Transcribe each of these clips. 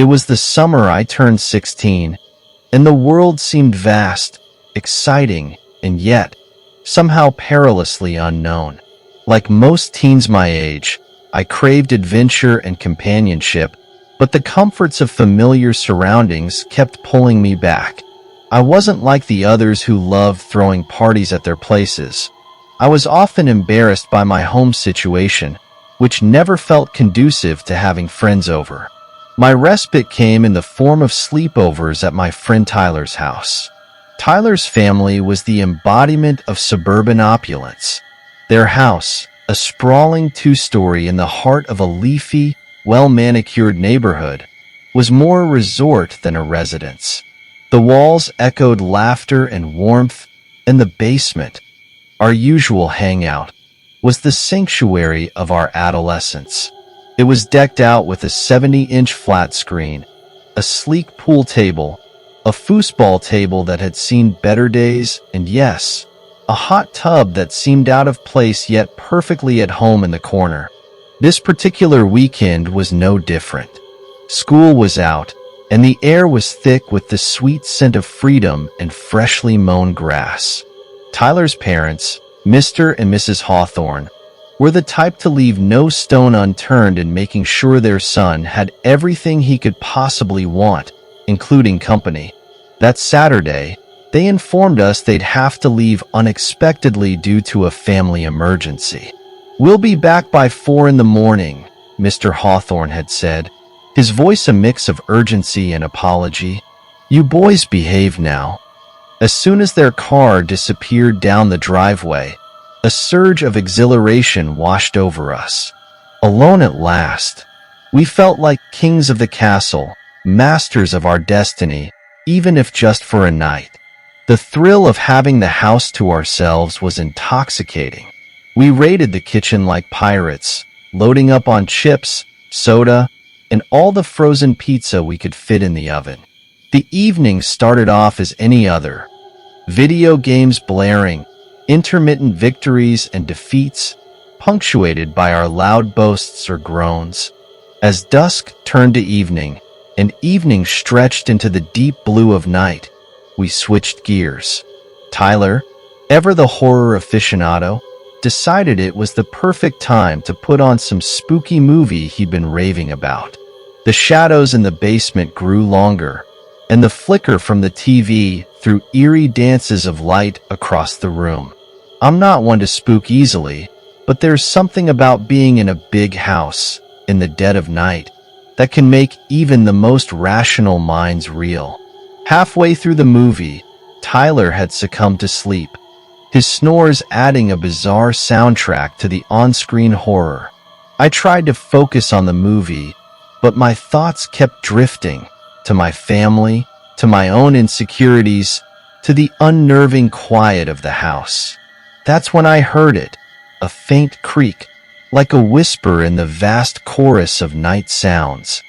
It was the summer I turned 16, and the world seemed vast, exciting, and yet somehow perilously unknown. Like most teens my age, I craved adventure and companionship, but the comforts of familiar surroundings kept pulling me back. I wasn't like the others who loved throwing parties at their places. I was often embarrassed by my home situation, which never felt conducive to having friends over. My respite came in the form of sleepovers at my friend Tyler's house. Tyler's family was the embodiment of suburban opulence. Their house, a sprawling two-story in the heart of a leafy, well-manicured neighborhood, was more a resort than a residence. The walls echoed laughter and warmth, and the basement, our usual hangout, was the sanctuary of our adolescence. It was decked out with a 70-inch flat screen, a sleek pool table, a foosball table that had seen better days, and yes, a hot tub that seemed out of place yet perfectly at home in the corner. This particular weekend was no different. School was out, and the air was thick with the sweet scent of freedom and freshly mown grass. Tyler's parents, Mr. and Mrs. Hawthorne, were the type to leave no stone unturned in making sure their son had everything he could possibly want, including company. That Saturday, they informed us they'd have to leave unexpectedly due to a family emergency. "We'll be back by 4 in the morning," Mr. Hawthorne had said, his voice a mix of urgency and apology. "You boys behave now." As soon as their car disappeared down the driveway, a surge of exhilaration washed over us. Alone at last, we felt like kings of the castle, masters of our destiny, even if just for a night. The thrill of having the house to ourselves was intoxicating. We raided the kitchen like pirates, loading up on chips, soda, and all the frozen pizza we could fit in the oven. The evening started off as any other. Video games blaring, intermittent victories and defeats, punctuated by our loud boasts or groans. As dusk turned to evening, and evening stretched into the deep blue of night, we switched gears. Tyler, ever the horror aficionado, decided it was the perfect time to put on some spooky movie he'd been raving about. The shadows in the basement grew longer, and the flicker from the TV threw eerie dances of light across the room. I'm not one to spook easily, but there's something about being in a big house, in the dead of night, that can make even the most rational minds reel. Halfway through the movie, Tyler had succumbed to sleep, his snores adding a bizarre soundtrack to the on-screen horror. I tried to focus on the movie, but my thoughts kept drifting to my family, to my own insecurities, to the unnerving quiet of the house. That's when I heard it, a faint creak, like a whisper in the vast chorus of night sounds.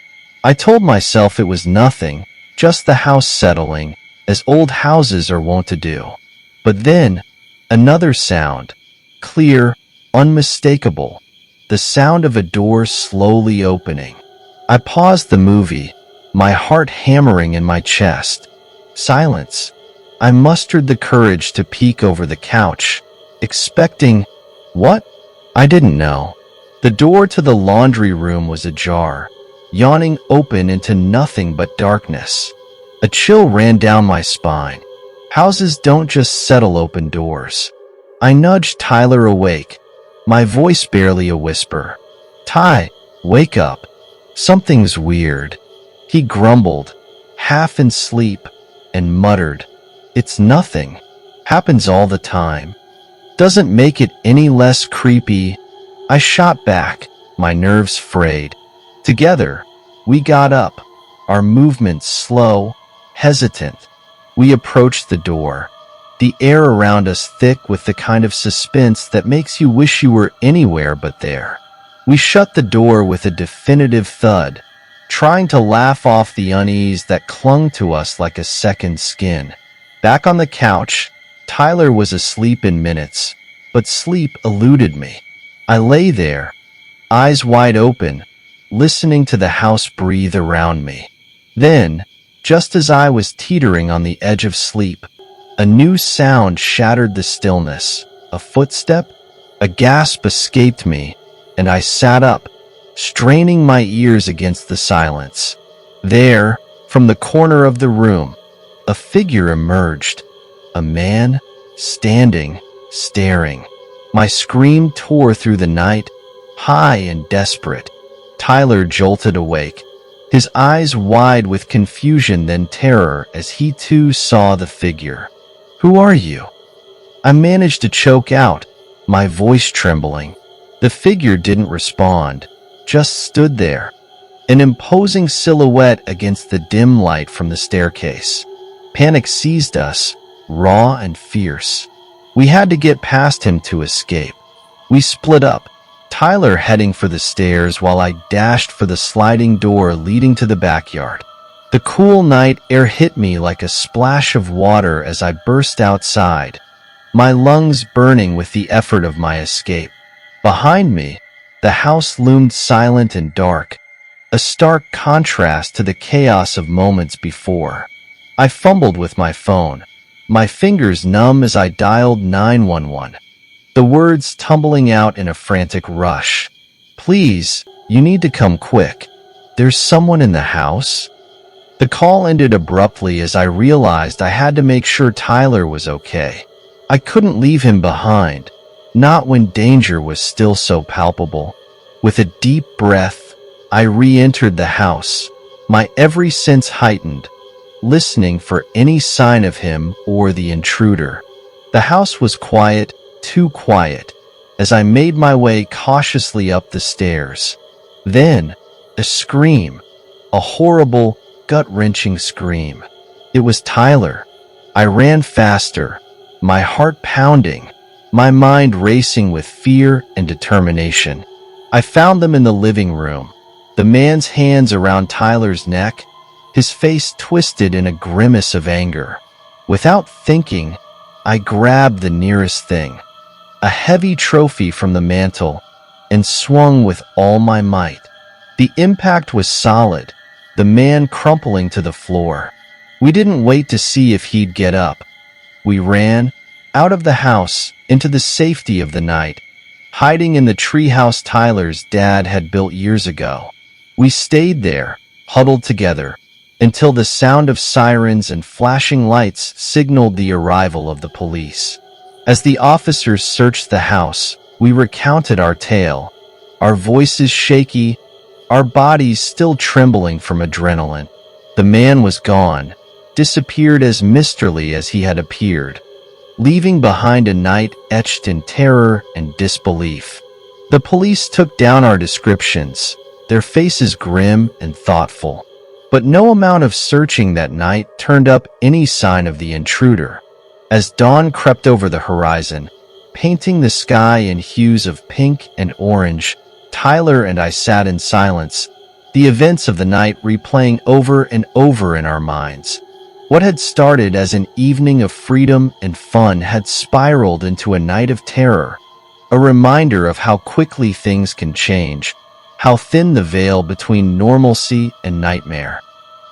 I told myself it was nothing, just the house settling, as old houses are wont to do. But then, another sound, clear, unmistakable, the sound of a door slowly opening. I paused the movie, my heart hammering in my chest. Silence. I mustered the courage to peek over the couch, expecting, what? I didn't know. The door to the laundry room was ajar, yawning open into nothing but darkness. A chill ran down my spine. Houses don't just settle open doors. I nudged Tyler awake, my voice barely a whisper. "Ty, wake up. Something's weird." He grumbled, half in sleep, and muttered, "It's nothing. Happens all the time." Doesn't make it any less creepy. I shot back, my nerves frayed. Together, we got up, our movements slow, hesitant. We approached the door, the air around us thick with the kind of suspense that makes you wish you were anywhere but there. We shut the door with a definitive thud, trying to laugh off the unease that clung to us like a second skin. Back on the couch, Tyler was asleep in minutes, but sleep eluded me. I lay there, eyes wide open, listening to the house breathe around me. Then, just as I was teetering on the edge of sleep, a new sound shattered the stillness. A footstep? A gasp escaped me, and I sat up, straining my ears against the silence. There, from the corner of the room, a figure emerged. A man, standing, staring. My scream tore through the night, high and desperate. Tyler jolted awake, his eyes wide with confusion then terror as he too saw the figure. "Who are you?" I managed to choke out, my voice trembling. The figure didn't respond, just stood there, an imposing silhouette against the dim light from the staircase. Panic seized us, raw and fierce. We had to get past him to escape. We split up, Tyler heading for the stairs while I dashed for the sliding door leading to the backyard. The cool night air hit me like a splash of water as I burst outside, my lungs burning with the effort of my escape. Behind me, the house loomed silent and dark, a stark contrast to the chaos of moments before. I fumbled with my phone, my fingers numb as I dialed 911. The words tumbling out in a frantic rush. "Please, you need to come quick. There's someone in the house." The call ended abruptly as I realized I had to make sure Tyler was okay. I couldn't leave him behind, not when danger was still so palpable. With a deep breath, I re-entered the house, my every sense heightened, listening for any sign of him or the intruder. The house was quiet, too quiet, as I made my way cautiously up the stairs. Then, a scream, a horrible, gut-wrenching scream. It was Tyler. I ran faster, my heart pounding, my mind racing with fear and determination. I found them in the living room, the man's hands around Tyler's neck, his face twisted in a grimace of anger. Without thinking, I grabbed the nearest thing, a heavy trophy from the mantel, and swung with all my might. The impact was solid, the man crumpling to the floor. We didn't wait to see if he'd get up. We ran, out of the house, into the safety of the night, hiding in the treehouse Tyler's dad had built years ago. We stayed there, huddled together, until the sound of sirens and flashing lights signaled the arrival of the police. As the officers searched the house, we recounted our tale, our voices shaky, our bodies still trembling from adrenaline. The man was gone, disappeared as mysteriously as he had appeared, leaving behind a night etched in terror and disbelief. The police took down our descriptions, their faces grim and thoughtful. But no amount of searching that night turned up any sign of the intruder. As dawn crept over the horizon, painting the sky in hues of pink and orange, Tyler and I sat in silence, the events of the night replaying over and over in our minds. What had started as an evening of freedom and fun had spiraled into a night of terror, a reminder of how quickly things can change, how thin the veil between normalcy and nightmare.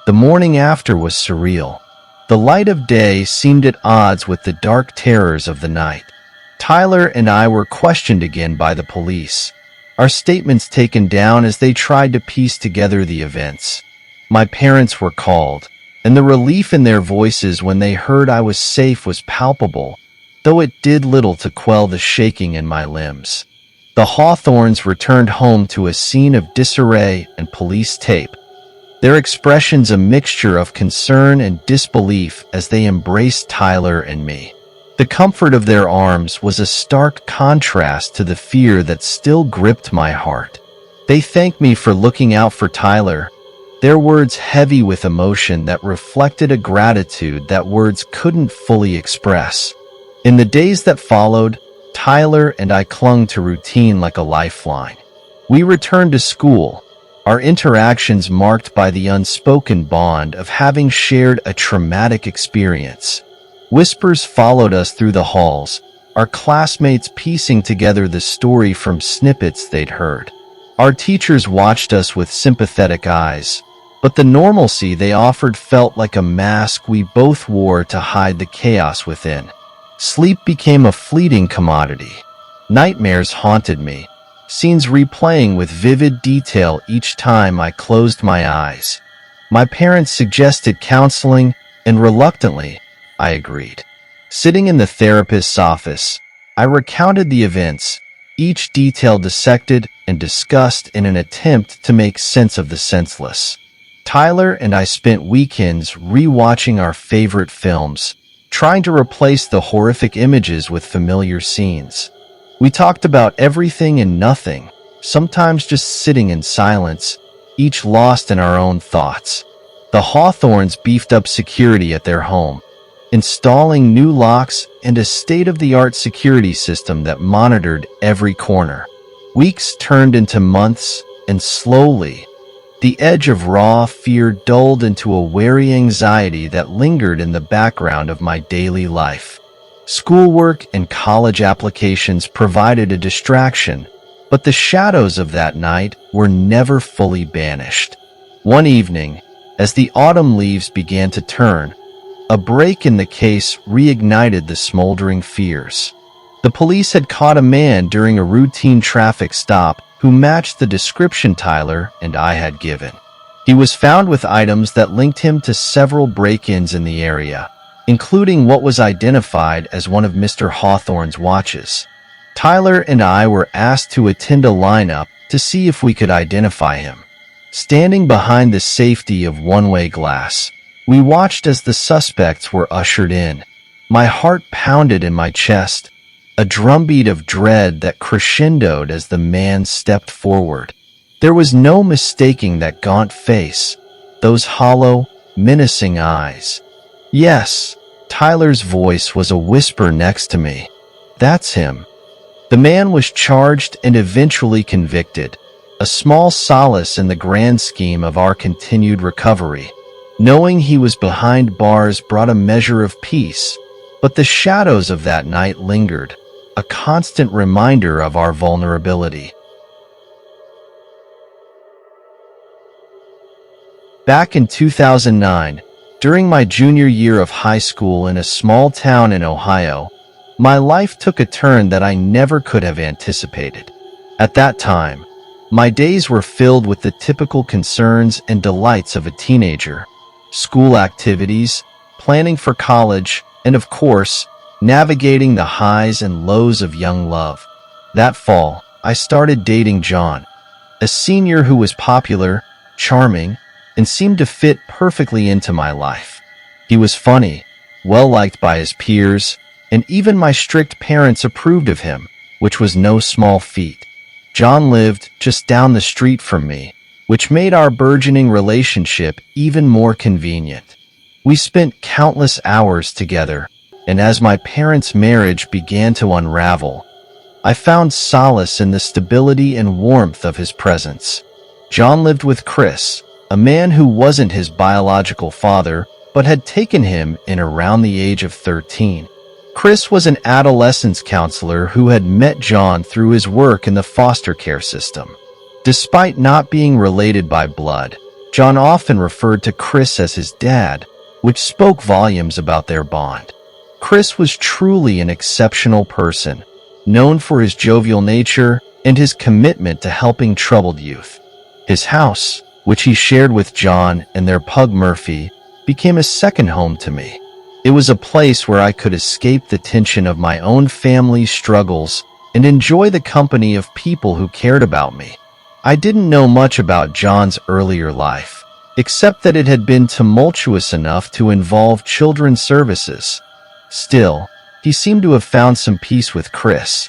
The morning after was surreal. The light of day seemed at odds with the dark terrors of the night. Tyler and I were questioned again by the police, our statements taken down as they tried to piece together the events. My parents were called, and the relief in their voices when they heard I was safe was palpable, though it did little to quell the shaking in my limbs. The Hawthorns returned home to a scene of disarray and police tape, their expressions a mixture of concern and disbelief as they embraced Tyler and me. The comfort of their arms was a stark contrast to the fear that still gripped my heart. They thanked me for looking out for Tyler, their words heavy with emotion that reflected a gratitude that words couldn't fully express. In the days that followed, Tyler and I clung to routine like a lifeline. We returned to school, our interactions marked by the unspoken bond of having shared a traumatic experience. Whispers followed us through the halls, our classmates piecing together the story from snippets they'd heard. Our teachers watched us with sympathetic eyes, but the normalcy they offered felt like a mask we both wore to hide the chaos within. Sleep became a fleeting commodity. Nightmares haunted me, scenes replaying with vivid detail each time I closed my eyes. My parents suggested counseling, and reluctantly, I agreed. Sitting in the therapist's office, I recounted the events, each detail dissected and discussed in an attempt to make sense of the senseless. Tyler and I spent weekends re-watching our favorite films, trying to replace the horrific images with familiar scenes. We talked about everything and nothing, sometimes just sitting in silence, each lost in our own thoughts. The Hawthorns beefed up security at their home, installing new locks and a state-of-the-art security system that monitored every corner. Weeks turned into months, and slowly, the edge of raw fear dulled into a wary anxiety that lingered in the background of my daily life. Schoolwork and college applications provided a distraction, but the shadows of that night were never fully banished. One evening, as the autumn leaves began to turn, a break in the case reignited the smoldering fears. The police had caught a man during a routine traffic stop who matched the description Tyler and I had given. He was found with items that linked him to several break-ins in the area, including what was identified as one of Mr. Hawthorne's watches. Tyler and I were asked to attend a lineup to see if we could identify him. Standing behind the safety of one-way glass, we watched as the suspects were ushered in. My heart pounded in my chest, a drumbeat of dread that crescendoed as the man stepped forward. There was no mistaking that gaunt face, those hollow, menacing eyes. Yes, Tyler's voice was a whisper next to me. That's him. The man was charged and eventually convicted, a small solace in the grand scheme of our continued recovery. Knowing he was behind bars brought a measure of peace, but the shadows of that night lingered, a constant reminder of our vulnerability. Back in 2009, during my junior year of high school in a small town in Ohio, my life took a turn that I never could have anticipated. At that time, my days were filled with the typical concerns and delights of a teenager: school activities, planning for college, and of course, navigating the highs and lows of young love. That fall, I started dating John, a senior who was popular, charming, and seemed to fit perfectly into my life. He was funny, well-liked by his peers, and even my strict parents approved of him, which was no small feat. John lived just down the street from me, which made our burgeoning relationship even more convenient. We spent countless hours together, and as my parents' marriage began to unravel, I found solace in the stability and warmth of his presence. John lived with Chris, a man who wasn't his biological father, but had taken him in around the age of 13. Chris was an adolescence counselor who had met John through his work in the foster care system. Despite not being related by blood, John often referred to Chris as his dad, which spoke volumes about their bond. Chris was truly an exceptional person, known for his jovial nature and his commitment to helping troubled youth. His house, which he shared with John and their pug Murphy, became a second home to me. It was a place where I could escape the tension of my own family's struggles and enjoy the company of people who cared about me. I didn't know much about John's earlier life, except that it had been tumultuous enough to involve children's services. Still, he seemed to have found some peace with Chris.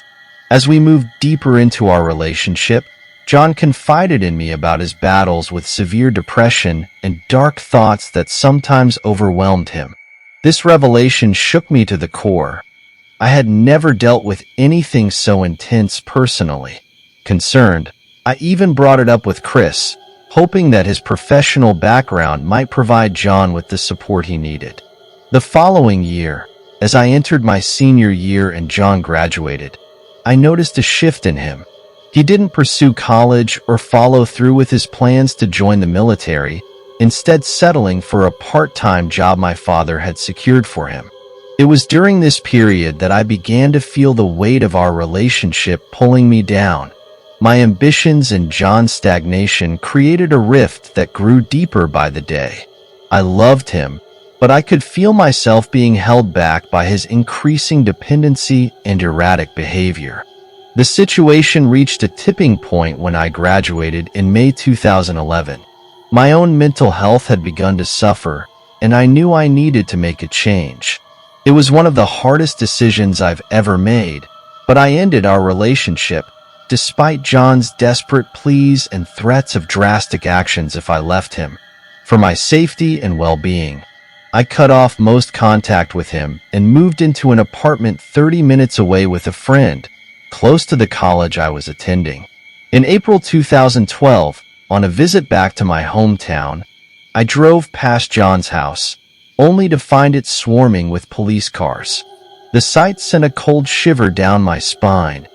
As we moved deeper into our relationship, John confided in me about his battles with severe depression and dark thoughts that sometimes overwhelmed him. This revelation shook me to the core. I had never dealt with anything so intense personally. Concerned, I even brought it up with Chris, hoping that his professional background might provide John with the support he needed. The following year, as I entered my senior year and John graduated, I noticed a shift in him. He didn't pursue college or follow through with his plans to join the military. instead settling for a part-time job my father had secured for him. It was during this period that I began to feel the weight of our relationship pulling me down. My ambitions and John's stagnation created a rift that grew deeper by the day. I loved him, but I could feel myself being held back by his increasing dependency and erratic behavior. The situation reached a tipping point when I graduated in May 2011. My own mental health had begun to suffer, and I knew I needed to make a change. It was one of the hardest decisions I've ever made, but I ended our relationship, despite John's desperate pleas and threats of drastic actions if I left him. For my safety and well-being, I cut off most contact with him and moved into an apartment 30 minutes away with a friend, close to the college I was attending. In April 2012, on a visit back to my hometown, I drove past John's house, only to find it swarming with police cars. The sight sent a cold shiver down my spine,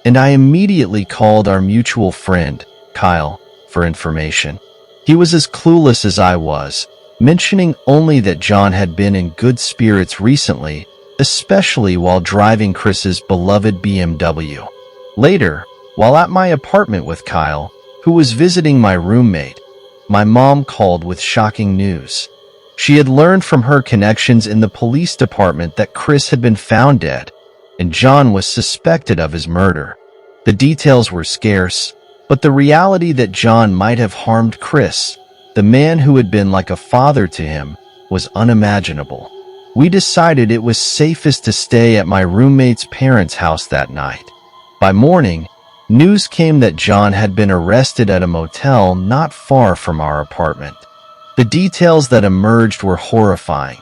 and I immediately called our mutual friend, Kyle, for information. He was as clueless as I was, mentioning only that John had been in good spirits recently, especially while driving Chris's beloved BMW. Later, while at my apartment with Kyle, who was visiting my roommate, my mom called with shocking news. She had learned from her connections in the police department that Chris had been found dead, and John was suspected of his murder. The details were scarce, but the reality that John might have harmed Chris, the man who had been like a father to him, was unimaginable. We decided it was safest to stay at my roommate's parents' house that night. By morning, news came that John had been arrested at a motel not far from our apartment. The details that emerged were horrifying.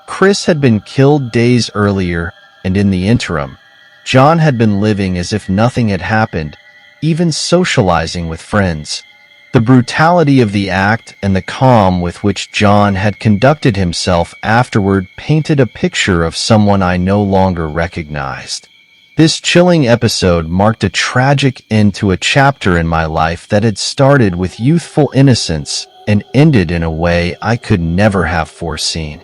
Chris had been killed days earlier, and in the interim, John had been living as if nothing had happened, even socializing with friends. The brutality of the act and the calm with which John had conducted himself afterward painted a picture of someone I no longer recognized. This chilling episode marked a tragic end to a chapter in my life that had started with youthful innocence and ended in a way I could never have foreseen.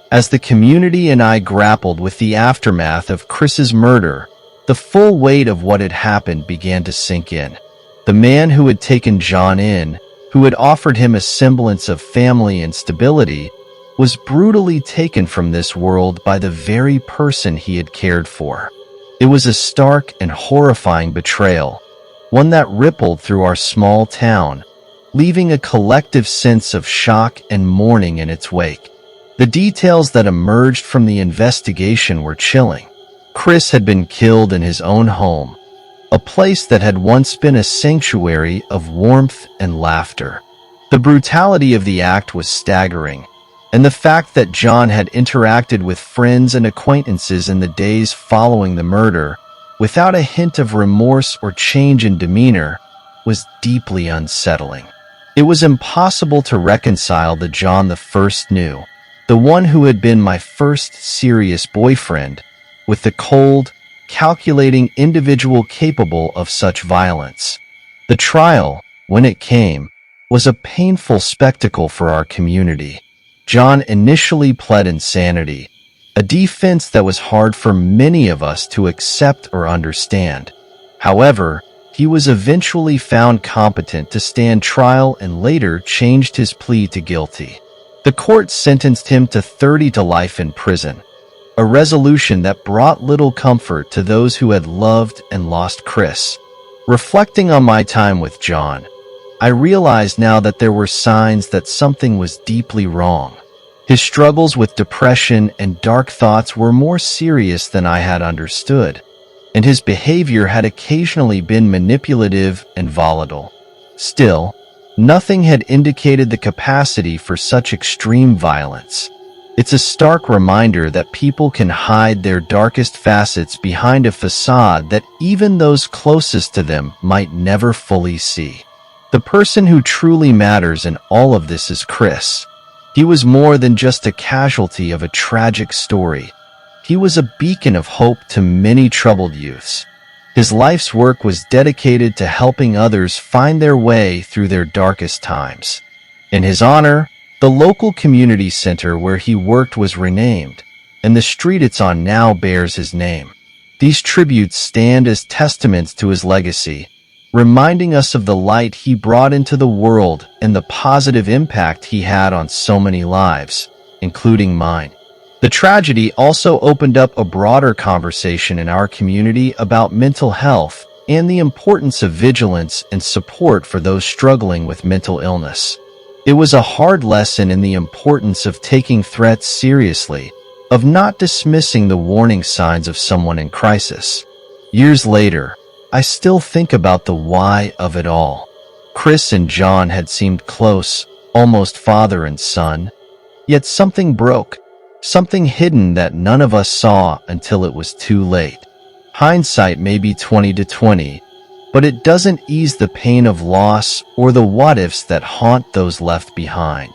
As the community and I grappled with the aftermath of Chris's murder, the full weight of what had happened began to sink in. The man who had taken John in, who had offered him a semblance of family and stability, was brutally taken from this world by the very person he had cared for. It was a stark and horrifying betrayal, one that rippled through our small town, leaving a collective sense of shock and mourning in its wake. The details that emerged from the investigation were chilling. Chris had been killed in his own home, a place that had once been a sanctuary of warmth and laughter. The brutality of the act was staggering, and the fact that John had interacted with friends and acquaintances in the days following the murder, without a hint of remorse or change in demeanor, was deeply unsettling. It was impossible to reconcile the John the first knew, the one who had been my first serious boyfriend, with the cold, calculating individual capable of such violence. The trial, when it came, was a painful spectacle for our community. John initially pled insanity, a defense that was hard for many of us to accept or understand. However, he was eventually found competent to stand trial and later changed his plea to guilty. The court sentenced him to 30 to life in prison, a resolution that brought little comfort to those who had loved and lost Chris. Reflecting on my time with John, I realized now that there were signs that something was deeply wrong. His struggles with depression and dark thoughts were more serious than I had understood, and his behavior had occasionally been manipulative and volatile. Still, nothing had indicated the capacity for such extreme violence. It's a stark reminder that people can hide their darkest facets behind a facade that even those closest to them might never fully see. The person who truly matters in all of this is Chris. He was more than just a casualty of a tragic story. He was a beacon of hope to many troubled youths. His life's work was dedicated to helping others find their way through their darkest times. In his honor, the local community center where he worked was renamed, and the street it's on now bears his name. These tributes stand as testaments to his legacy, reminding us of the light he brought into the world and the positive impact he had on so many lives, including mine. The tragedy also opened up a broader conversation in our community about mental health and the importance of vigilance and support for those struggling with mental illness. It was a hard lesson in the importance of taking threats seriously, of not dismissing the warning signs of someone in crisis. Years later, I still think about the why of it all. Chris and John had seemed close, almost father and son, yet something broke, something hidden that none of us saw until it was too late. Hindsight may be 20/20, but it doesn't ease the pain of loss or the what-ifs that haunt those left behind.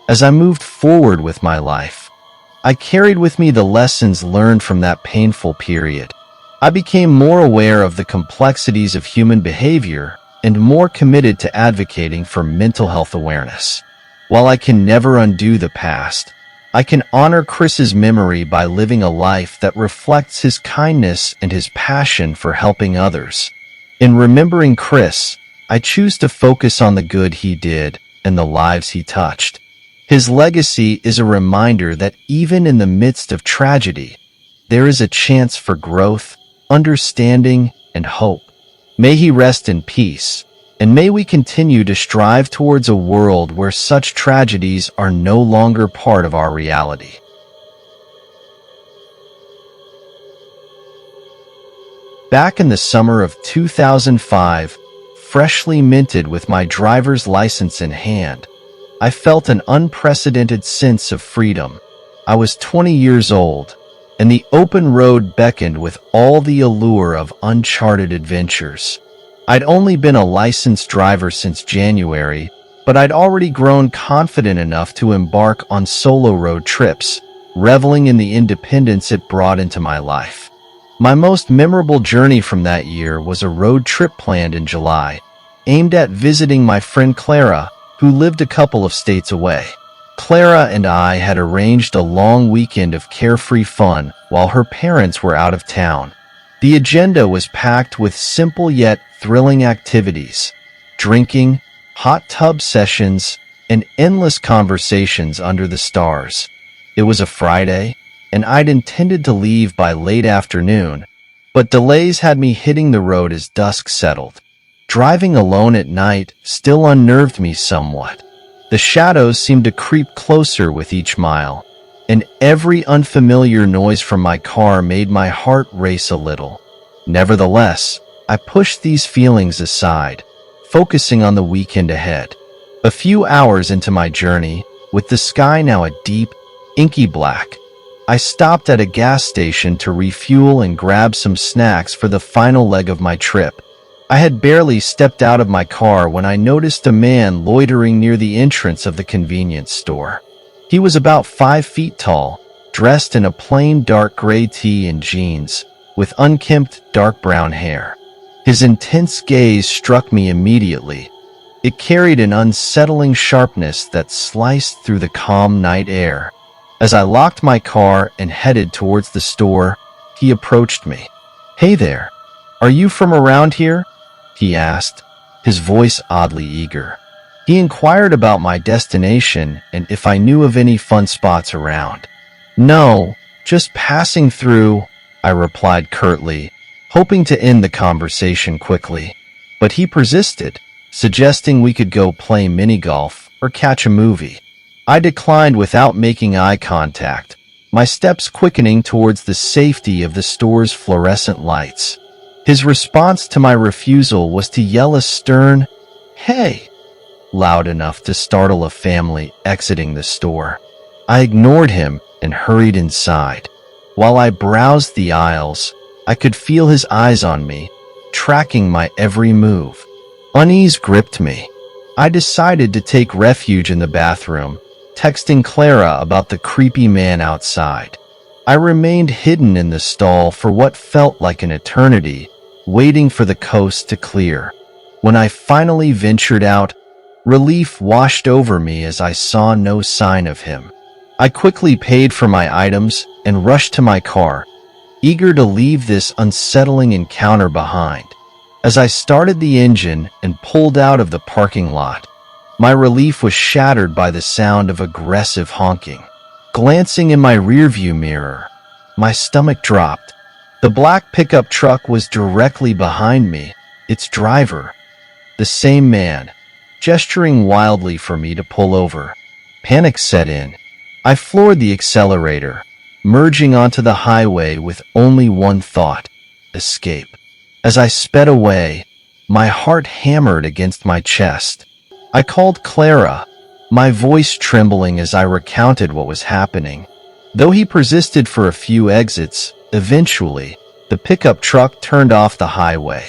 As I moved forward with my life, I carried with me the lessons learned from that painful period. I became more aware of the complexities of human behavior and more committed to advocating for mental health awareness. While I can never undo the past, I can honor Chris's memory by living a life that reflects his kindness and his passion for helping others. In remembering Chris, I choose to focus on the good he did and the lives he touched. His legacy is a reminder that even in the midst of tragedy, there is a chance for growth, understanding, and hope. May he rest in peace, and may we continue to strive towards a world where such tragedies are no longer part of our reality. Back in the summer of 2005, freshly minted with my driver's license in hand, I felt an unprecedented sense of freedom. I was 20 years old, and the open road beckoned with all the allure of uncharted adventures. I'd only been a licensed driver since January, but I'd already grown confident enough to embark on solo road trips, reveling in the independence it brought into my life. My most memorable journey from that year was a road trip planned in July, aimed at visiting my friend Clara, who lived a couple of states away. Clara and I had arranged a long weekend of carefree fun while her parents were out of town. The agenda was packed with simple yet thrilling activities: drinking, hot tub sessions, and endless conversations under the stars. It was a Friday, and I'd intended to leave by late afternoon, but delays had me hitting the road as dusk settled. Driving alone at night still unnerved me somewhat. The shadows seemed to creep closer with each mile, and every unfamiliar noise from my car made my heart race a little. Nevertheless, I pushed these feelings aside, focusing on the weekend ahead. A few hours into my journey, with the sky now a deep, inky black, I stopped at a gas station to refuel and grab some snacks for the final leg of my trip. I had barely stepped out of my car when I noticed a man loitering near the entrance of the convenience store. He was about 5 feet tall, dressed in a plain dark gray tee and jeans, with unkempt dark brown hair. His intense gaze struck me immediately. It carried an unsettling sharpness that sliced through the calm night air. As I locked my car and headed towards the store, he approached me. "Hey there, are you from around here?" he asked, his voice oddly eager. He inquired about my destination and if I knew of any fun spots around. "No, just passing through," I replied curtly, hoping to end the conversation quickly. But he persisted, suggesting we could go play mini-golf or catch a movie. I declined without making eye contact, my steps quickening towards the safety of the store's fluorescent lights. His response to my refusal was to yell a stern, "Hey!" loud enough to startle a family exiting the store. I ignored him and hurried inside. While I browsed the aisles, I could feel his eyes on me, tracking my every move. Unease gripped me. I decided to take refuge in the bathroom, texting Clara about the creepy man outside. I remained hidden in the stall for what felt like an eternity, waiting for the coast to clear. When I finally ventured out, Relief washed over me as I saw no sign of him. I quickly paid for my items and rushed to my car, eager to leave this unsettling encounter behind. As I started the engine and pulled out of the parking lot, my relief was shattered by the sound of aggressive honking. Glancing in my rearview mirror, my stomach dropped. The black pickup truck was directly behind me, its driver, the same man, gesturing wildly for me to pull over. Panic set in. I floored the accelerator, merging onto the highway with only one thought: escape. As I sped away, my heart hammered against my chest. I called Clara, my voice trembling as I recounted what was happening. Though he persisted for a few exits, eventually, the pickup truck turned off the highway.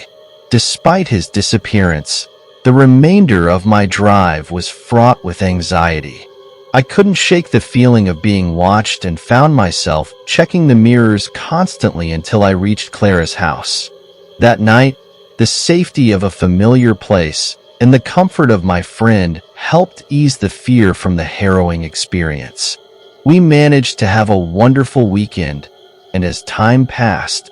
Despite his disappearance, the remainder of my drive was fraught with anxiety. I couldn't shake the feeling of being watched and found myself checking the mirrors constantly until I reached Clara's house. That night, the safety of a familiar place and the comfort of my friend helped ease the fear from the harrowing experience. We managed to have a wonderful weekend, and as time passed,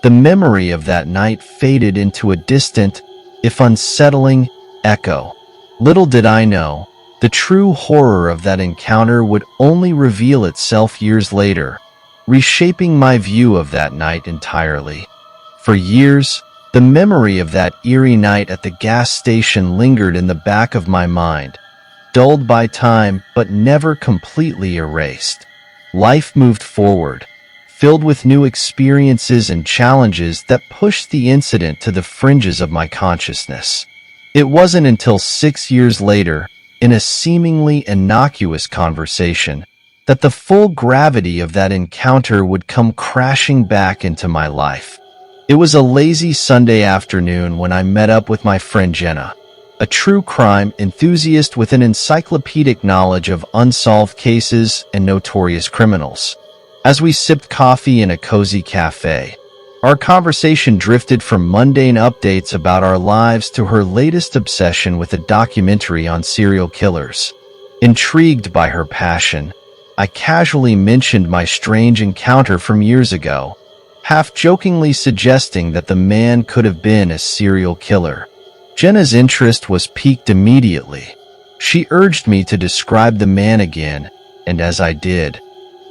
the memory of that night faded into a distant, if unsettling, echo. Little did I know, the true horror of that encounter would only reveal itself years later, reshaping my view of that night entirely. For years, the memory of that eerie night at the gas station lingered in the back of my mind, dulled by time but never completely erased. Life moved forward, filled with new experiences and challenges that pushed the incident to the fringes of my consciousness. It wasn't until 6 years later, in a seemingly innocuous conversation, that the full gravity of that encounter would come crashing back into my life. It was a lazy Sunday afternoon when I met up with my friend Jenna, a true crime enthusiast with an encyclopedic knowledge of unsolved cases and notorious criminals. As we sipped coffee in a cozy cafe, our conversation drifted from mundane updates about our lives to her latest obsession with a documentary on serial killers. Intrigued by her passion, I casually mentioned my strange encounter from years ago, half-jokingly suggesting that the man could have been a serial killer. Jenna's interest was piqued immediately. She urged me to describe the man again, and as I did,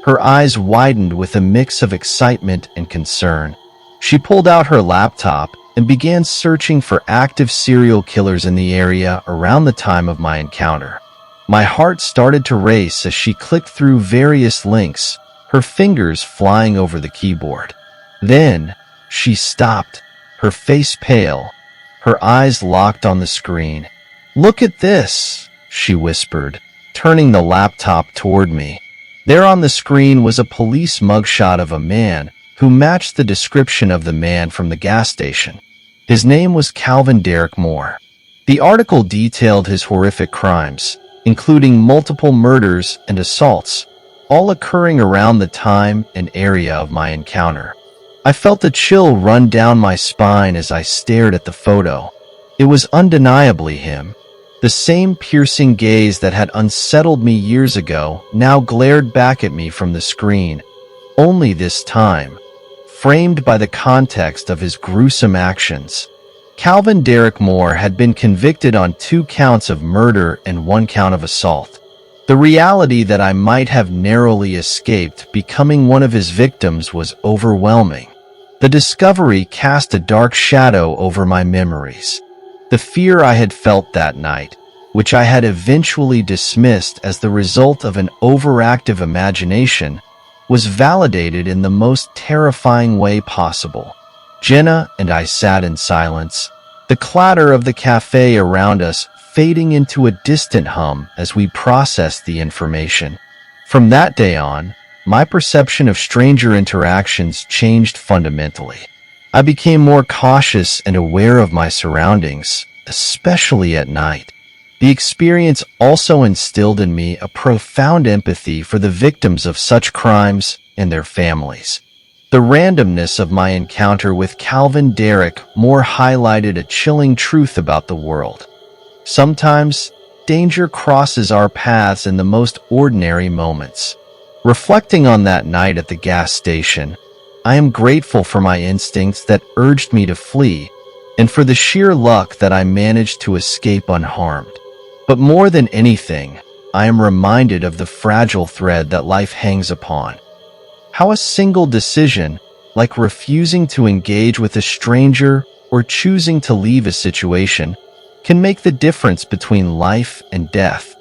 her eyes widened with a mix of excitement and concern. She pulled out her laptop and began searching for active serial killers in the area around the time of my encounter. My heart started to race as she clicked through various links, her fingers flying over the keyboard. Then, she stopped, her face pale, her eyes locked on the screen. "Look at this," she whispered, turning the laptop toward me. There on the screen was a police mugshot of a man who matched the description of the man from the gas station. His name was Calvin Derek Moore. The article detailed his horrific crimes, including multiple murders and assaults, all occurring around the time and area of my encounter. I felt a chill run down my spine as I stared at the photo. It was undeniably him. The same piercing gaze that had unsettled me years ago now glared back at me from the screen, only this time, framed by the context of his gruesome actions. Calvin Derek Moore had been convicted on 2 counts of murder and 1 count of assault. The reality that I might have narrowly escaped becoming one of his victims was overwhelming. The discovery cast a dark shadow over my memories. The fear I had felt that night, which I had eventually dismissed as the result of an overactive imagination, was validated in the most terrifying way possible. Jenna and I sat in silence, the clatter of the cafe around us fading into a distant hum as we processed the information. From that day on, my perception of stranger interactions changed fundamentally. I became more cautious and aware of my surroundings, especially at night. The experience also instilled in me a profound empathy for the victims of such crimes and their families. The randomness of my encounter with Calvin Derek Moore highlighted a chilling truth about the world. Sometimes, danger crosses our paths in the most ordinary moments. Reflecting on that night at the gas station, I am grateful for my instincts that urged me to flee, and for the sheer luck that I managed to escape unharmed. But more than anything, I am reminded of the fragile thread that life hangs upon. How a single decision, like refusing to engage with a stranger or choosing to leave a situation, can make the difference between life and death.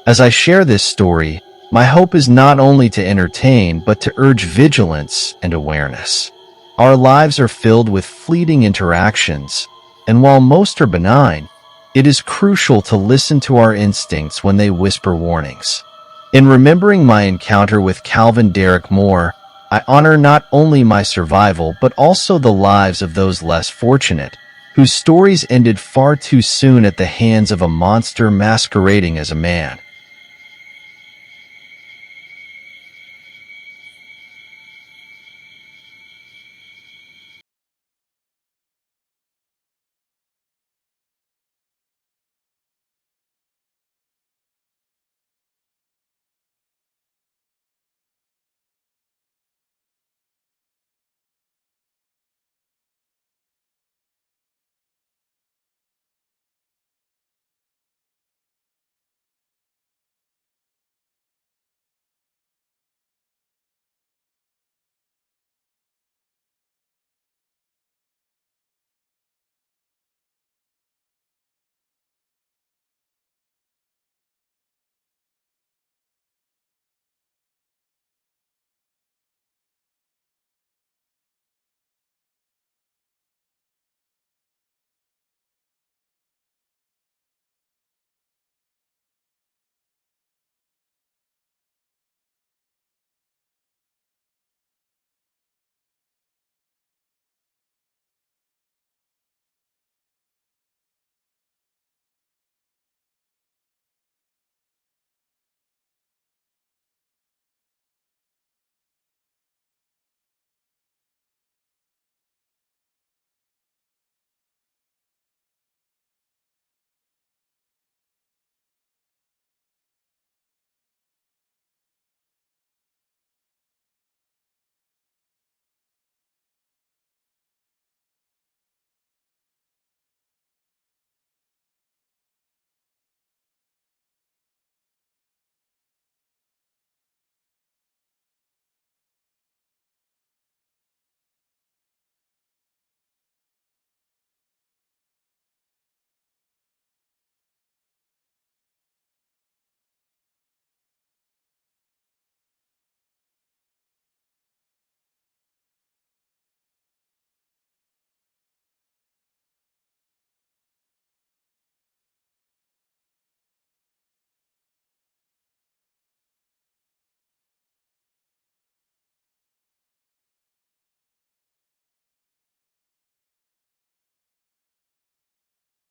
As I share this story, my hope is not only to entertain but to urge vigilance and awareness. Our lives are filled with fleeting interactions, and while most are benign, it is crucial to listen to our instincts when they whisper warnings. In remembering my encounter with Calvin Derek Moore, I honor not only my survival but also the lives of those less fortunate, whose stories ended far too soon at the hands of a monster masquerading as a man.